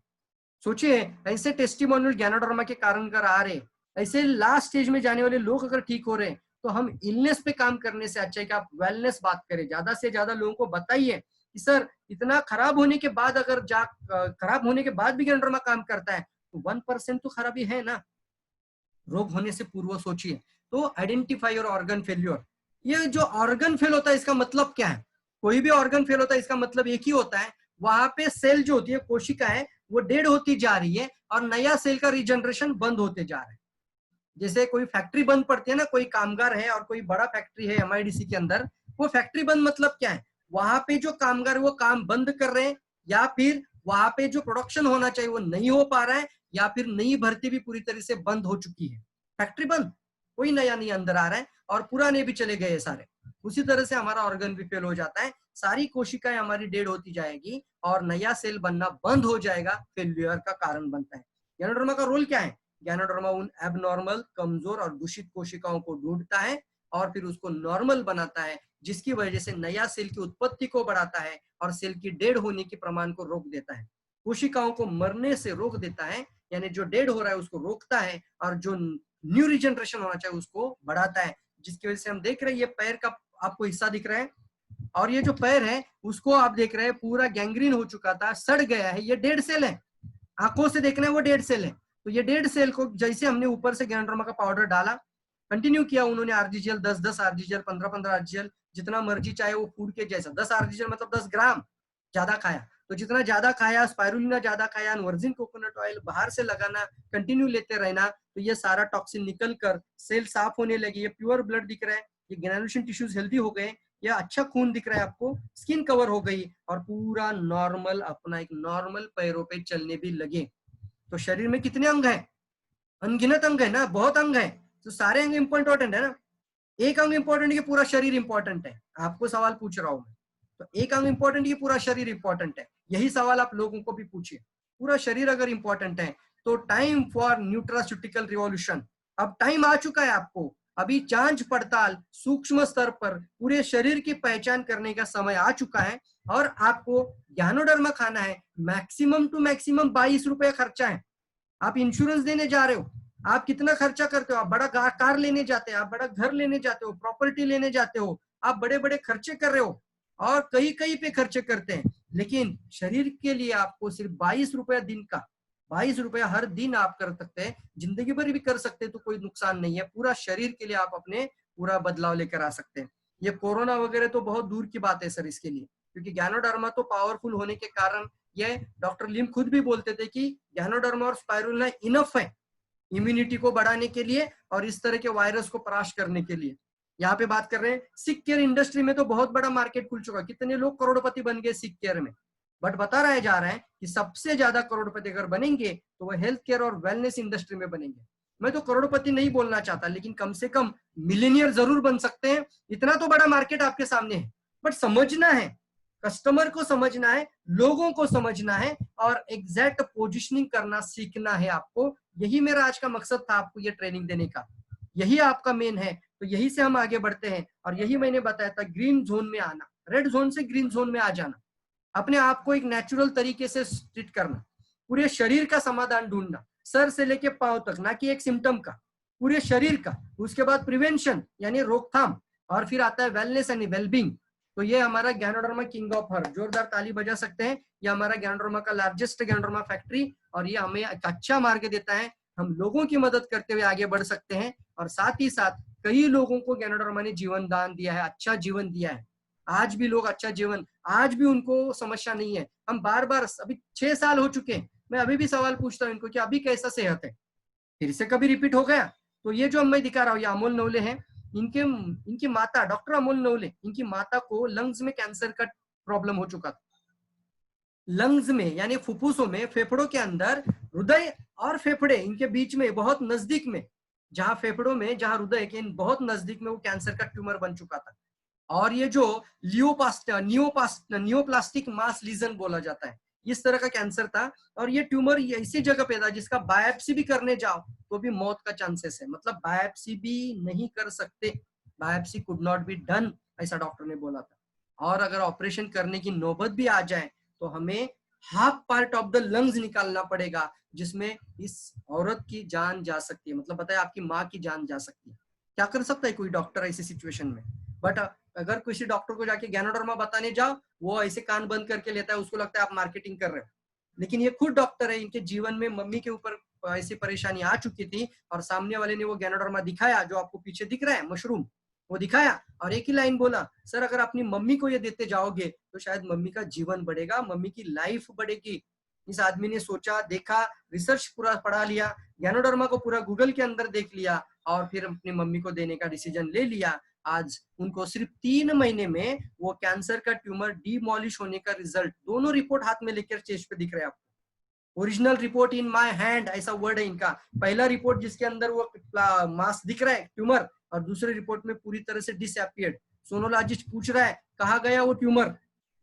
सोचिए, ऐसे टेस्टिमोनियल गैनोडर्मा के कारण कर आ रहे, ऐसे लास्ट स्टेज में जाने वाले लोग अगर ठीक हो रहे हैं, तो हम इलनेस पे काम करने से अच्छा है कि आप वेलनेस बात करें। ज्यादा से ज्यादा लोगों को बताइए कि सर इतना खराब होने के बाद अगर खराब होने के बाद भी गैनोडर्मा काम करता है तो 1% तो खराबी है ना। रोग होने से पूर्व सोचिए। तो आइडेंटिफाई और ऑर्गन फेल्योर, ये जो ऑर्गन फेल होता है इसका मतलब क्या है? कोई भी ऑर्गन फेल होता है इसका मतलब एक ही होता है, वहां पे सेल जो होती है, कोशिका है, वो डेड होती जा रही है और नया सेल का रिजनरेशन बंद होते जा रहा है। जैसे कोई फैक्ट्री बंद पड़ती है ना, कोई कामगार है और कोई बड़ा फैक्ट्री है MIDC के अंदर, वो फैक्ट्री बंद मतलब क्या है? वहां पे जो कामगार वो काम बंद कर रहे हैं, या फिर वहां पे जो प्रोडक्शन होना चाहिए वो नहीं हो पा रहा है, या फिर नई भर्ती भी पूरी तरह से बंद हो चुकी है। फैक्ट्री बंद, कोई नया नहीं अंदर आ रहा है और पुराने भी चले गए सारे। उसी तरह से हमारा ऑर्गन भी फेल हो जाता है, सारी कोशिकाएं हमारी डेड होती जाएगी और नया सेल बनना बंद हो जाएगा, फेल्यूर का कारण बनता है। गैनोडर्मा का रोल क्या है? गैनोडर्मा उन एबनॉर्मल, कमजोर और दूषित कोशिकाओं को ढूंढता है और फिर उसको नॉर्मल बनाता है, जिसकी वजह से नया सेल की उत्पत्ति को बढ़ाता है और सेल की डेड होने के प्रमाण को रोक देता है। कोशिकाओं को मरने से रोक देता है, यानी जो डेड हो रहा है उसको रोकता है और जो न्यू रिजनरेशन होना चाहिए उसको बढ़ाता है। जिसकी वजह से हम देख रहे हैं ये पैर का आपको हिस्सा दिख रहा है और ये जो पैर है उसको आप देख रहे हैं पूरा गैंग्रीन हो चुका था, सड़ गया है, ये डेड सेल है। आंखों से देखना है वो डेड सेल है। तो ये डेड सेल को जैसे हमने ऊपर से गैनोडर्मा का पाउडर डाला, कंटिन्यू किया उन्होंने, RGGL 10-10 RGGL 15-15 RGGL जितना मर्जी चाहे वो फूड के जैसा, 10 RGGL मतलब 10 ग्राम ज्यादा खाया, तो जितना ज्यादा खाया, स्पाइरुलिना ज्यादा खाया, वर्जिन कोकोनट ऑयल बाहर से लगाना, कंटिन्यू लेते रहना, तो ये सारा टॉक्सिन निकल कर सेल साफ होने लगी। ये प्योर ब्लड दिख रहा है, ये ग्रेनुलेशन टिश्यूज हेल्दी हो गए, ये अच्छा खून दिख रहा है आपको, स्किन कवर हो गई और पूरा नॉर्मल, अपना एक नॉर्मल पैरों पे चलने भी लगे। तो शरीर में कितने अंग हैं? अनगिनत अंग है ना, बहुत अंग है। तो सारे अंग इम्पोर्टेंट है ना, एक अंग इम्पोर्टेंट है कि पूरा शरीर इम्पोर्टेंट है? आपको सवाल पूछ रहा हूं मैं। तो एक अंग इंपॉर्टेंट है, पूरा शरीर इंपॉर्टेंट है? यही सवाल आप लोगों को भी पूछिए। पूरा शरीर अगर इंपॉर्टेंट है तो टाइम फॉर न्यूट्रास्यूटिकल रिवॉल्यूशन, अब टाइम आ चुका है आपको। अभी जांच पड़ताल सूक्ष्म स्तर पर पूरे शरीर की पहचान करने का समय आ चुका है और आपको ज्ञानोडर्मा खाना है। मैक्सिमम टू मैक्सिमम 22 रुपए खर्चा है। आप इंश्योरेंस देने जा रहे हो, आप कितना खर्चा करते हो? आप बड़ा कार लेने जाते हो, आप बड़ा घर लेने जाते हो, प्रॉपर्टी लेने जाते हो, आप बड़े बड़े खर्चे कर रहे हो और कहीं कहीं पे खर्चे करते हैं। लेकिन शरीर के लिए आपको सिर्फ 22 रुपया दिन का, 22 रुपया हर दिन आप कर सकते हैं, जिंदगी भर भी कर सकते हैं तो कोई नुकसान नहीं है। पूरा शरीर के लिए आप अपने पूरा बदलाव लेकर आ सकते हैं। ये कोरोना वगैरह तो बहुत दूर की बात है सर इसके लिए, क्योंकि ज्ञानोडर्मा तो पावरफुल होने के कारण, ये डॉक्टर लिम खुद भी बोलते थे कि ज्ञानोडर्मा और स्पाइरुलिना इनफ है इम्यूनिटी को बढ़ाने के लिए और इस तरह के वायरस को परास्त करने के लिए। यहाँ पे बात कर रहे हैं सिक केयर इंडस्ट्री में तो बहुत बड़ा मार्केट खुल चुका, कितने लोग करोड़पति बन गए सिक केयर में। बट बता रहा जा रहा है कि सबसे ज्यादा करोड़पति अगर बनेंगे तो वह हेल्थ केयर और वेलनेस इंडस्ट्री में बनेंगे। मैं तो करोड़पति नहीं बोलना चाहता, लेकिन कम से कम मिलियनियर जरूर बन सकते हैं। इतना तो बड़ा मार्केट आपके सामने है, बट समझना है, कस्टमर को समझना है, लोगों को समझना है और एग्जैक्ट पोजिशनिंग करना सीखना है आपको। यही मेरा आज का मकसद था आपको ये ट्रेनिंग देने का, यही आपका मेन है। तो यही से हम आगे बढ़ते हैं और यही मैंने बताया था, ग्रीन जोन में आना, रेड जोन से ग्रीन जोन में आ जाना, अपने आप को एक नेचुरल तरीके से ट्रीट करना, पूरे शरीर का समाधान ढूंढना, सर से लेके पांव तक, ना कि एक सिम्टम का, पूरे शरीर का। उसके बाद प्रिवेंशन यानी रोकथाम, और फिर आता है वेलनेस यानी वेलबींग। तो ये हमारा ज्ञानोडर्मा किंग ऑफ हर, जोरदार ताली बजा सकते हैं। ये हमारा ज्ञानोडर्मा का लार्जेस्ट ज्ञानोडर्मा फैक्ट्री, और ये हमें एक अच्छा मार्ग देता है। हम लोगों की मदद करते हुए आगे बढ़ सकते हैं और साथ ही साथ कई लोगों को ज्ञानोडर्मा ने जीवन दान दिया है, अच्छा जीवन दिया है। आज भी लोग अच्छा जीवन, आज भी उनको समस्या नहीं है। हम बार बार, अभी 6 साल हो चुके हैं, मैं अभी भी सवाल पूछता हूँ इनको कि अभी कैसा सेहत है, फिर से कभी रिपीट हो गया। तो ये जो मैं दिखा रहा हूँ, ये अमोल नवले हैं, इनकी माता डॉक्टर अमोल नवले, इनकी माता को लंग्स में कैंसर का प्रॉब्लम हो चुका था। लंग्स में यानी फुफ्फुसों में, फेफड़ों के अंदर, हृदय और फेफड़े इनके बीच में बहुत नजदीक में, जहां फेफड़ों में, जहां हृदय के बहुत नजदीक में वो कैंसर का ट्यूमर बन चुका था। और ये जो नियोप्लास्टिक मास लीजन बोला जाता है, इस तरह का कैंसर था। और ये ट्यूमर ऐसी जगह पे था जिसका बायोप्सी भी करने जाओ तो भी मौत का चांसेस है, मतलब बायोप्सी भी नहीं कर सकते, biopsy could not be done, ऐसा डॉक्टर ने बोला था। और अगर ऑपरेशन करने की नौबत भी आ जाए तो हमें half part of the lungs निकालना पड़ेगा, जिसमें इस औरत की जान जा सकती है, मतलब बताए आपकी माँ की जान जा सकती है। क्या कर सकता है कोई डॉक्टर ऐसी सिचुएशन में? बट अगर किसी डॉक्टर को जाके ज्ञानोडर्मा बताने जाओ, वो ऐसे कान बंद करके लेता है, उसको लगता है आप मार्केटिंग कर रहे हो। लेकिन ये खुद डॉक्टर है, इनके जीवन में मम्मी के ऊपर ऐसी परेशानी आ चुकी थी और सामने वाले ने वो ज्ञानोडर्मा दिखाया, जो आपको पीछे दिख रहा है मशरूम, वो दिखाया और एक ही लाइन बोला, सर अगर अपनी मम्मी को ये देते जाओगे तो शायद मम्मी का जीवन बढ़ेगा, मम्मी की लाइफ बढ़ेगी। इस आदमी ने सोचा, देखा, रिसर्च पूरा पढ़ा लिया, ज्ञानोडर्मा को पूरा गूगल के अंदर देख लिया और फिर अपनी मम्मी को देने का डिसीजन ले लिया। आज उनको सिर्फ 3 महीने में वो कैंसर का ट्यूमर डिमोलिश होने का रिजल्ट, दोनों रिपोर्ट हाथ में लेकर स्टेज पे दिख रहे हैं आपको। Original report in my hand, ऐसा वर्ड है इनका। पहला रिपोर्ट जिसके अंदर वो मास दिख रहा है ट्यूमर, और दूसरे रिपोर्ट में पूरी तरह से डिसअपियर्ड। सोनोलॉजिस्ट पूछ रहा है कहाँ गया वो tumour,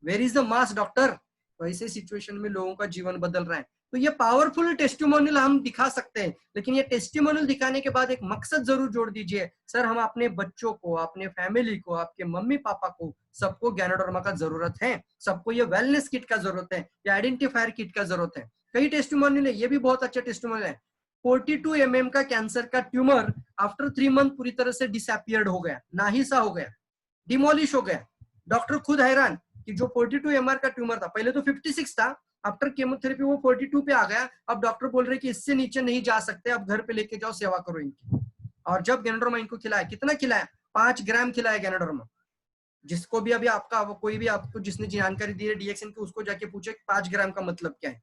where is the mass doctor. तो ऐसे सिचुएशन में लोगों का जीवन बदल रहा है। तो ये पावरफुल टेस्टिमोनियल हम दिखा सकते हैं, लेकिन ये टेस्टिमोनियल दिखाने के बाद एक मकसद जरूर जोड़ दीजिए, सर हम अपने बच्चों को, अपने फैमिली को, आपके मम्मी पापा को, सबको ज्ञानोडर्मा का जरूरत है, सबको ये वेलनेस किट का जरूरत है, ये आइडेंटिफायर किट का जरूरत है। कई टेस्टिमोनियल है, ये भी बहुत अच्छा टेस्टिमोनियल है। 42 mm का कैंसर का ट्यूमर आफ्टर 3 मंथ पूरी तरह से डिसअपियर्ड हो गया, नाहिसा हो गया, डिमोलिश हो गया। डॉक्टर खुद हैरान कि जो 42 mm का ट्यूमर था, पहले तो 56 था, आफ्टर केमोथेरेपी वो 42 पे आ गया। अब डॉक्टर बोल रहे कि इससे नीचे नहीं जा सकते, अब घर पे लेके जाओ, सेवा करो इनकी। और जब ज्ञानोडर्मा इनको खिलाया, कितना खिलाया? 5 ग्राम खिलाया ज्ञानोडर्मा। जिसको भी अभी आपका, कोई भी आपको जिसने जानकारी दी है डीएक्सन की, उसको जाके पूछे 5 ग्राम का मतलब क्या है।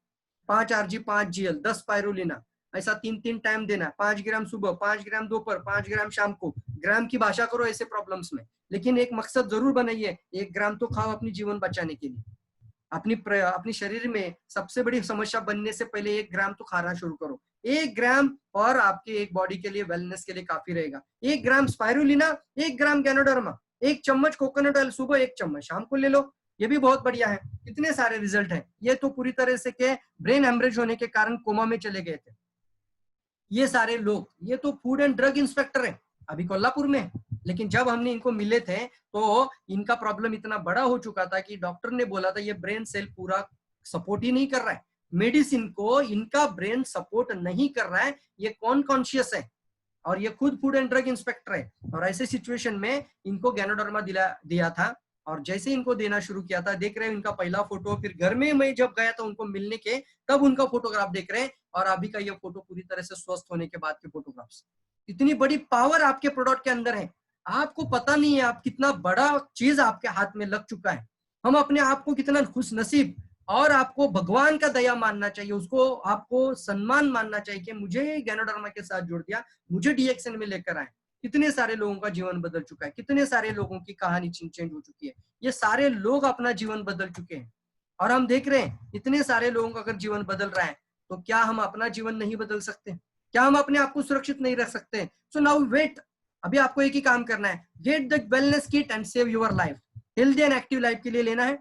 5 RG 5 GL 10 स्पाइरुलिना, ऐसा 3 टाइम देना, 5 ग्राम सुबह, 5 ग्राम दोपहर, 5 ग्राम शाम को। ग्राम की भाषा करो ऐसे प्रॉब्लम्स में, लेकिन एक मकसद जरूर बनाइए, 1 ग्राम तो खाओ अपनी जीवन बचाने के लिए। अपनी शरीर में सबसे बड़ी समस्या बनने से पहले 1 ग्राम तो खाना शुरू करो। 1 ग्राम और आपके एक बॉडी के लिए, वेलनेस के लिए काफी रहेगा। 1 ग्राम स्पाइरुलिना, 1 ग्राम ज्ञानोडर्मा, 1 चम्मच कोकोनट ऑयल सुबह, 1 चम्मच शाम को ले लो। ये भी बहुत बढ़िया है। कितने सारे रिजल्ट हैं। ये तो पूरी तरह से के ब्रेन हेमरेज होने के कारण कोमा में चले गए थे ये सारे लोग। ये तो फूड एंड ड्रग इंस्पेक्टर है अभी कोल्हापुर में, लेकिन जब हमने इनको मिले थे तो इनका प्रॉब्लम इतना बड़ा हो चुका था कि डॉक्टर ने बोला था ये ब्रेन सेल पूरा सपोर्ट ही नहीं कर रहा है, मेडिसिन को इनका ब्रेन सपोर्ट नहीं कर रहा है, ये कौन कॉन्शियस है, और ये खुद फूड एंड ड्रग इंस्पेक्टर है। और ऐसे सिचुएशन में इनको गैनोडर्मा दिया था, और जैसे इनको देना शुरू किया था, देख रहे हैं इनका पहला फोटो, फिर घर में मैं जब गया था उनको मिलने के तब उनका फोटोग्राफ देख रहे हैं, और अभी का ये फोटो पूरी तरह से स्वस्थ होने के बाद के फोटोग्राफ्स। इतनी बड़ी पावर आपके प्रोडक्ट के अंदर है, आपको पता नहीं है आप कितना बड़ा चीज आपके हाथ में लग चुका है। हम अपने आप को कितना खुश नसीब, और आपको भगवान का दया मानना चाहिए, उसको आपको सम्मान मानना चाहिए कि मुझे गैनोडर्मा के साथ जोड़ दिया, मुझे डीएक्सएन में लेकर आए। कितने सारे लोगों का जीवन बदल चुका है, कितने सारे लोगों की कहानी चेंज हो चुकी है। ये सारे लोग अपना जीवन बदल चुके हैं, और हम देख रहे हैं इतने सारे लोगों का अगर जीवन बदल रहा है तो क्या हम अपना जीवन नहीं बदल सकते? क्या हम अपने आप को सुरक्षित नहीं रख सकते? सो नाउ वेट, अभी आपको एक ही काम करना है, get the wellness kit and save your life. Healthy and active life के लिए लेना है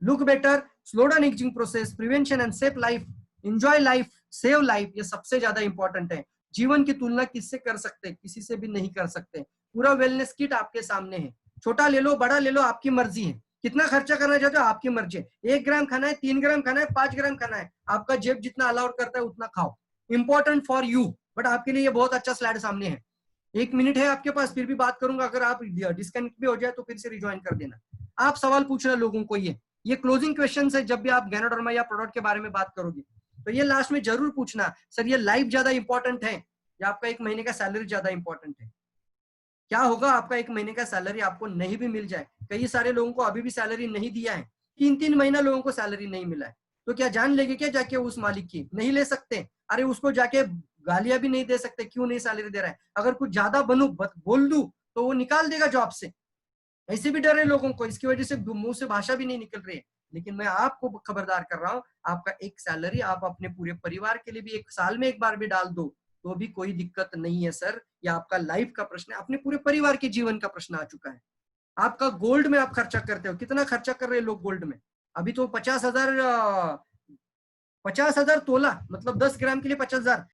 look better, slow down ageing process, prevention and save life, enjoy life, save life. ये सबसे ज्यादा इंपॉर्टेंट है। जीवन की तुलना किससे कर सकते? किसी से भी नहीं कर सकते। पूरा वेलनेस किट आपके सामने है, छोटा ले लो बड़ा ले लो, आपकी मर्जी है। कितना खर्चा करना चाहते हो आपकी मर्जी है। 1 ग्राम खाना है, 3 ग्राम खाना है, 5 ग्राम खाना है, आपका जेब जितना अलाउड करता है उतना खाओ। इंपॉर्टेंट फॉर यू, बट आपके लिए ये बहुत अच्छा स्लाइड सामने है। 1 मिनट है आपके पास, फिर भी बात करूंगा, अगर आप डिस्कनेक्ट भी हो जाए तो फिर से रिज्वाइन कर देना। आप सवाल पूछना लोगों को, ये क्लोजिंग क्वेश्चन है। जब भी आप गैनोडर्मा या प्रोडक्ट के बारे में बात करोगे तो ये लास्ट में जरूर पूछना, सर ये लाइफ ज्यादा इंपॉर्टेंट है या आपका 1 महीने का सैलरी ज्यादा इंपॉर्टेंट है? क्या होगा आपका 1 महीने का सैलरी आपको नहीं भी मिल जाए? कई सारे लोगों को अभी भी सैलरी नहीं दिया है, 3-3 महीना लोगों को सैलरी नहीं मिला है, तो क्या जान लेंगे क्या जाके उस मालिक की? नहीं ले सकते। अरे उसको जाके गालियां भी नहीं दे सकते, क्यों नहीं सैलरी दे रहा है? अगर कुछ ज्यादा बोल दूं तो वो निकाल देगा जॉब से। ऐसे भी डर है लोगों को, इसकी वजह से मुंह से भाषा भी नहीं निकल रही है। लेकिन मैं आपको खबरदार कर रहा हूं, आपका एक सैलरी आप अपने पूरे परिवार के लिए भी 1 साल में 1 बार भी डाल दो तो भी कोई दिक्कत नहीं है सर। ये आपका लाइफ का प्रश्न है, अपने पूरे परिवार के जीवन का प्रश्न आ चुका है। आपका गोल्ड में आप खर्चा करते हो, कितना खर्चा कर रहे हैं लोग गोल्ड में? अभी तो 50,000 तोला, मतलब 10 ग्राम के लिए 50,000।